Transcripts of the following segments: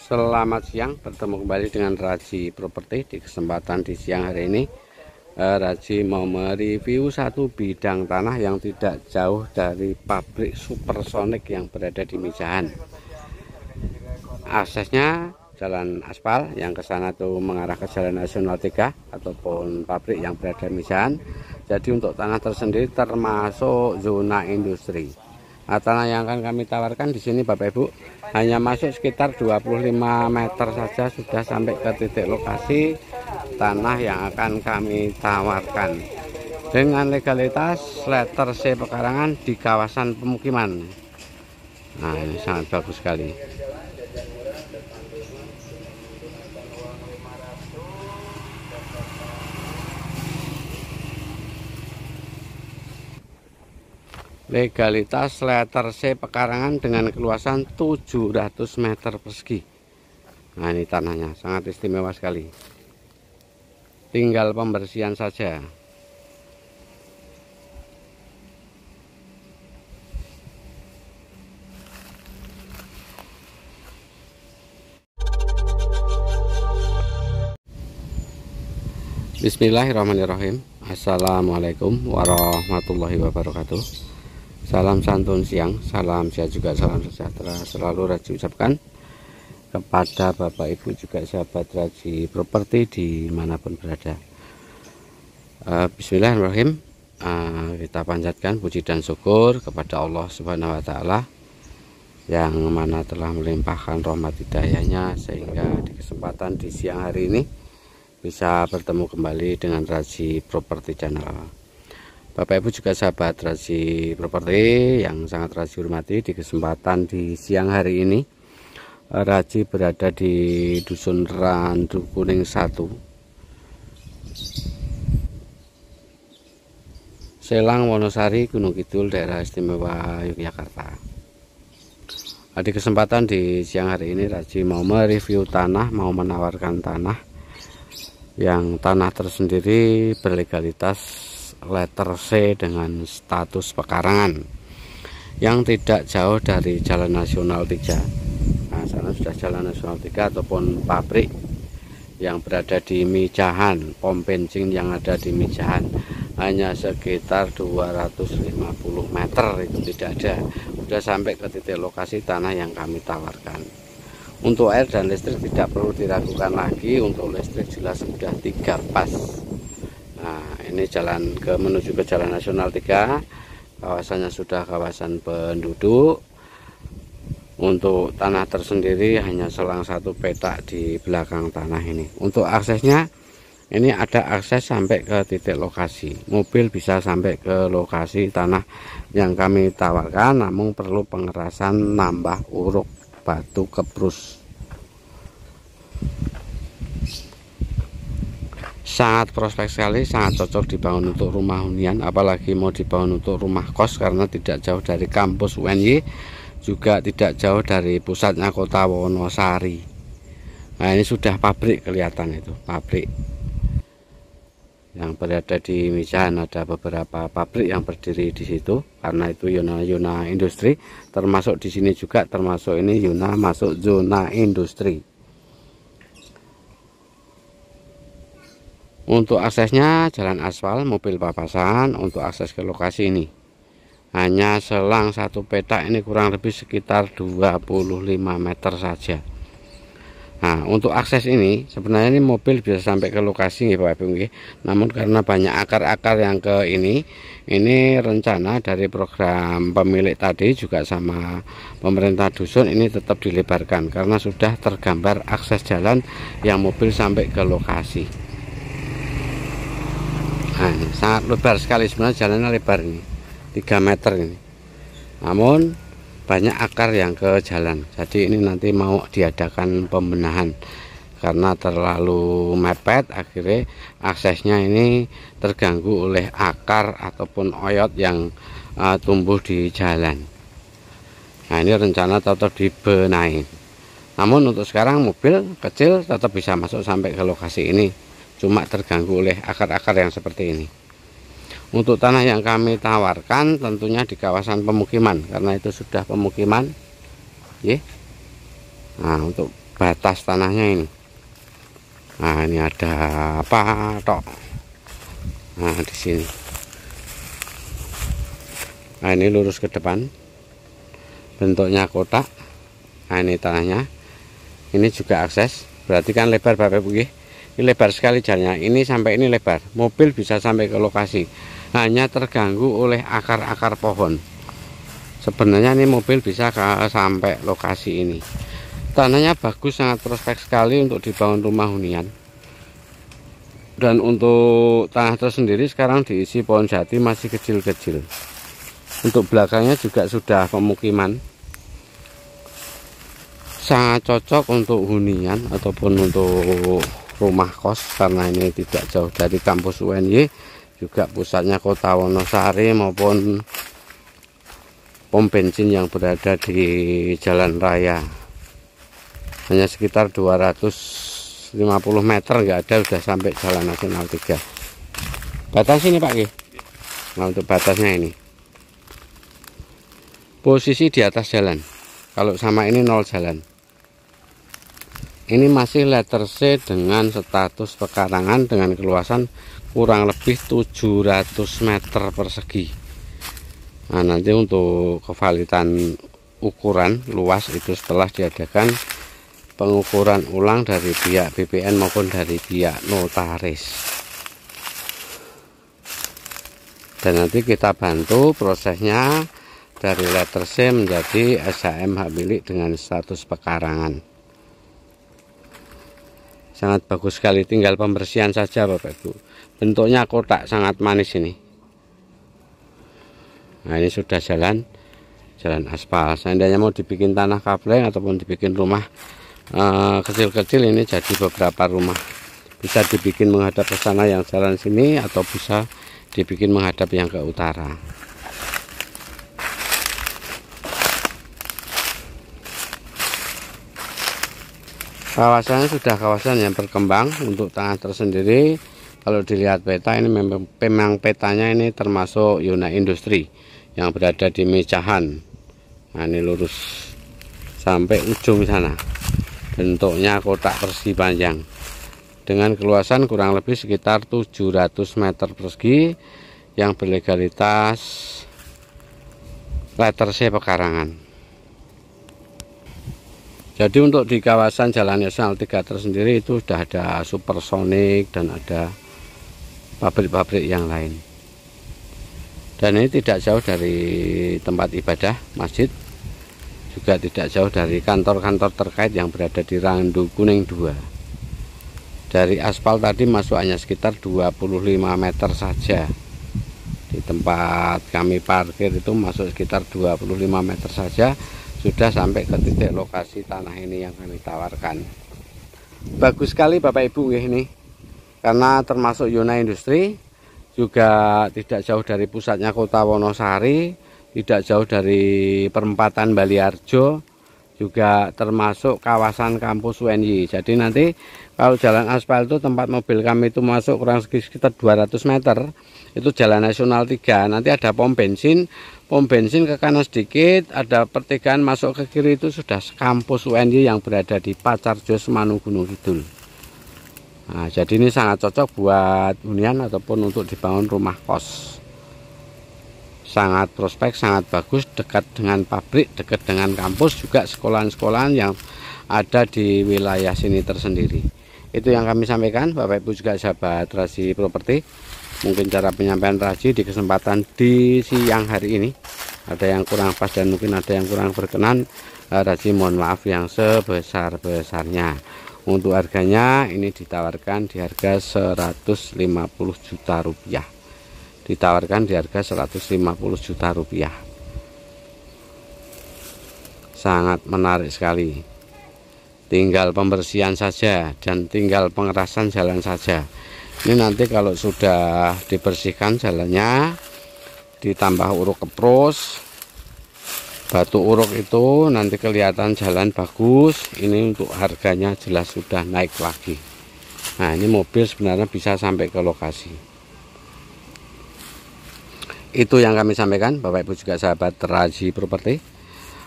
Selamat siang, bertemu kembali dengan Raji Properti. Di kesempatan di siang hari ini Raji mau mereview satu bidang tanah yang tidak jauh dari pabrik Supersonic yang berada di Mijahan. Aksesnya jalan aspal yang ke sana tuh mengarah ke Jalan Nasional 3 ataupun pabrik yang berada di Mijahan. Jadi untuk tanah tersendiri termasuk zona industri. Nah, tanah yang akan kami tawarkan di sini Bapak Ibu hanya masuk sekitar 25 meter saja sudah sampai ke titik lokasi tanah yang akan kami tawarkan dengan legalitas letter C pekarangan di kawasan pemukiman. Nah, ini sangat bagus sekali. Legalitas letter C pekarangan dengan keluasan 700 meter persegi. Nah, ini tanahnya sangat istimewa sekali. Tinggal pembersihan saja. Bismillahirrahmanirrahim. Assalamualaikum warahmatullahi wabarakatuh. Salam santun siang, salam sehat juga salam sejahtera selalu Raji ucapkan kepada Bapak Ibu juga sahabat Raji Properti dimanapun berada. Bismillahirrahmanirrahim. Kita panjatkan puji dan syukur kepada Allah Subhanahu wa Ta'ala yang mana telah melimpahkan rahmat hidayahnya sehingga di kesempatan di siang hari ini bisa bertemu kembali dengan Raji Properti Channel. Bapak Ibu juga sahabat Raji Properti yang sangat Raji hormati, di kesempatan di siang hari ini Raji berada di Dusun Randu Kuning 1 Selang Wonosari, Gunung Kidul, daerah istimewa Yogyakarta. Di kesempatan di siang hari ini Raji mau mereview tanah, mau menawarkan tanah yang tanah tersendiri berlegalitas letter C dengan status pekarangan yang tidak jauh dari Jalan Nasional 3. Nah, sana sudah Jalan Nasional 3 ataupun pabrik yang berada di Mijahan, pom bensin yang ada di Mijahan hanya sekitar 250 meter, itu tidak ada, sudah sampai ke titik lokasi tanah yang kami tawarkan. Untuk air dan listrik tidak perlu diragukan lagi, untuk listrik jelas sudah 3 pas. Nah, ini jalan menuju ke Jalan Nasional 3, kawasannya sudah kawasan penduduk. Untuk tanah tersendiri hanya selang 1 petak di belakang tanah ini. Untuk aksesnya ini ada akses sampai ke titik lokasi, mobil bisa sampai ke lokasi tanah yang kami tawarkan, namun perlu pengerasan nambah uruk batu kebrus. Sangat prospek sekali, sangat cocok dibangun untuk rumah hunian, apalagi mau dibangun untuk rumah kos karena tidak jauh dari kampus UNY, juga tidak jauh dari pusatnya kota Wonosari. Nah, ini sudah pabrik, kelihatan itu pabrik yang berada di Mijahan. Ada beberapa pabrik yang berdiri di situ karena itu zona industri, termasuk di sini juga termasuk ini zona masuk zona industri. Untuk aksesnya jalan aspal, mobil papasan. Untuk akses ke lokasi ini hanya selang 1 petak, ini kurang lebih sekitar 25 meter saja. Nah, untuk akses ini sebenarnya ini mobil bisa sampai ke lokasi nih Bapak Ibu. Namun karena banyak akar-akar yang ke ini rencana dari program pemilik tadi juga sama pemerintah dusun ini tetap dilebarkan karena sudah tergambar akses jalan yang mobil sampai ke lokasi. Nah, ini sangat lebar sekali, sebenarnya jalannya lebar ini 3 meter ini, namun banyak akar yang ke jalan. Jadi ini nanti mau diadakan pembenahan karena terlalu mepet, akhirnya aksesnya ini terganggu oleh akar ataupun oyot yang tumbuh di jalan. Nah, ini rencana tetap dibenahi, namun untuk sekarang mobil kecil tetap bisa masuk sampai ke lokasi ini, cuma terganggu oleh akar-akar yang seperti ini. Untuk tanah yang kami tawarkan tentunya di kawasan pemukiman karena itu sudah pemukiman. Nah, untuk batas tanahnya ini. Nah, ini ada apa tok. Nah, di sini. Nah, ini lurus ke depan. Bentuknya kotak. Nah, ini tanahnya. Ini juga akses. Berarti kan lebar Bapak Ibu. Ini lebar sekali jalannya. Ini sampai ini lebar. Mobil bisa sampai ke lokasi. Hanya terganggu oleh akar-akar pohon. Sebenarnya ini mobil bisa sampai lokasi ini. Tanahnya bagus, sangat prospek sekali untuk dibangun rumah hunian. Dan untuk tanah tersendiri sekarang diisi pohon jati masih kecil-kecil. Untuk belakangnya juga sudah pemukiman. Sangat cocok untuk hunian ataupun untuk rumah kos, karena ini tidak jauh dari kampus UNY, juga pusatnya kota Wonosari maupun pom bensin yang berada di jalan raya. Hanya sekitar 250 meter nggak ada, udah sampai jalan nasional 3. Batas ini Pak Ki. Nah, untuk batasnya ini posisi di atas jalan. Kalau sama ini 0 jalan. Ini masih letter C dengan status pekarangan dengan keluasan kurang lebih 700 meter persegi. Nah, nanti untuk kevalidan ukuran luas itu setelah diadakan pengukuran ulang dari pihak BPN maupun dari pihak notaris. Dan nanti kita bantu prosesnya dari letter C menjadi SHM hak milik dengan status pekarangan. Sangat bagus sekali, tinggal pembersihan saja Bapak Ibu. Bentuknya kotak, sangat manis ini. Nah, ini sudah jalan aspal. Seandainya mau dibikin tanah kapleng ataupun dibikin rumah kecil-kecil, ini jadi beberapa rumah. Bisa dibikin menghadap ke sana yang jalan sini, atau bisa dibikin menghadap yang ke utara. Kawasannya sudah kawasan yang berkembang untuk tanah tersendiri. Kalau dilihat peta ini memang petanya ini termasuk zona industri yang berada di Mecahan. Nah, ini lurus sampai ujung sana. Bentuknya kotak persegi panjang dengan keluasan kurang lebih sekitar 700 meter persegi yang berlegalitas letter C pekarangan. Jadi untuk di kawasan Jalan Nasional 3 tersendiri itu sudah ada supersonik dan ada pabrik-pabrik yang lain. Dan ini tidak jauh dari tempat ibadah masjid, juga tidak jauh dari kantor-kantor terkait yang berada di Randu Kuning 2. Dari aspal tadi masuk hanya sekitar 25 meter saja. Di tempat kami parkir itu masuk sekitar 25 meter saja, sudah sampai ke titik lokasi tanah ini yang kami tawarkan. Bagus sekali Bapak Ibu ini, karena termasuk zona industri, juga tidak jauh dari pusatnya kota Wonosari, tidak jauh dari perempatan Baliarjo, juga termasuk kawasan kampus UNY. Jadi nanti kalau jalan aspal itu tempat mobil kami itu masuk kurang sekitar 200 meter, itu Jalan Nasional 3. Nanti ada pom bensin ke kanan sedikit, ada pertigaan masuk ke kiri, itu sudah kampus UNY yang berada di Pacarjo, Semanung, Gunung Kidul. Nah, jadi ini sangat cocok buat hunian ataupun untuk dibangun rumah kos. Sangat prospek, sangat bagus, dekat dengan pabrik, dekat dengan kampus, juga sekolahan-sekolahan yang ada di wilayah sini tersendiri. Itu yang kami sampaikan Bapak Ibu juga sahabat Raji Properti. Mungkin cara penyampaian Raji di kesempatan di siang hari ini ada yang kurang pas dan mungkin ada yang kurang berkenan. Raji mohon maaf yang sebesar-besarnya. Untuk harganya ini ditawarkan di harga 150 juta rupiah. Ditawarkan di harga 150 juta rupiah. Sangat menarik sekali. Tinggal pembersihan saja dan tinggal pengerasan jalan saja. Ini nanti kalau sudah dibersihkan jalannya, ditambah uruk keprus, batu uruk itu nanti kelihatan jalan bagus. Ini untuk harganya jelas sudah naik lagi. Nah, ini mobil sebenarnya bisa sampai ke lokasi. Itu yang kami sampaikan Bapak Ibu juga sahabat Raji Properti.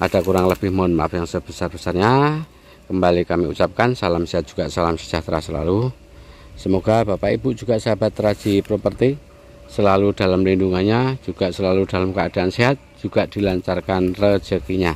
Ada kurang lebih mohon maaf yang sebesar-besarnya. Kembali kami ucapkan salam sehat juga salam sejahtera selalu. Semoga Bapak Ibu juga sahabat Raji Properti selalu dalam lindungannya, juga selalu dalam keadaan sehat, juga dilancarkan rezekinya.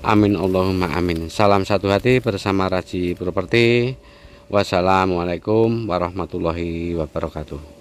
Amin Allahumma amin. Salam satu hati bersama Raji Properti. Wassalamualaikum warahmatullahi wabarakatuh.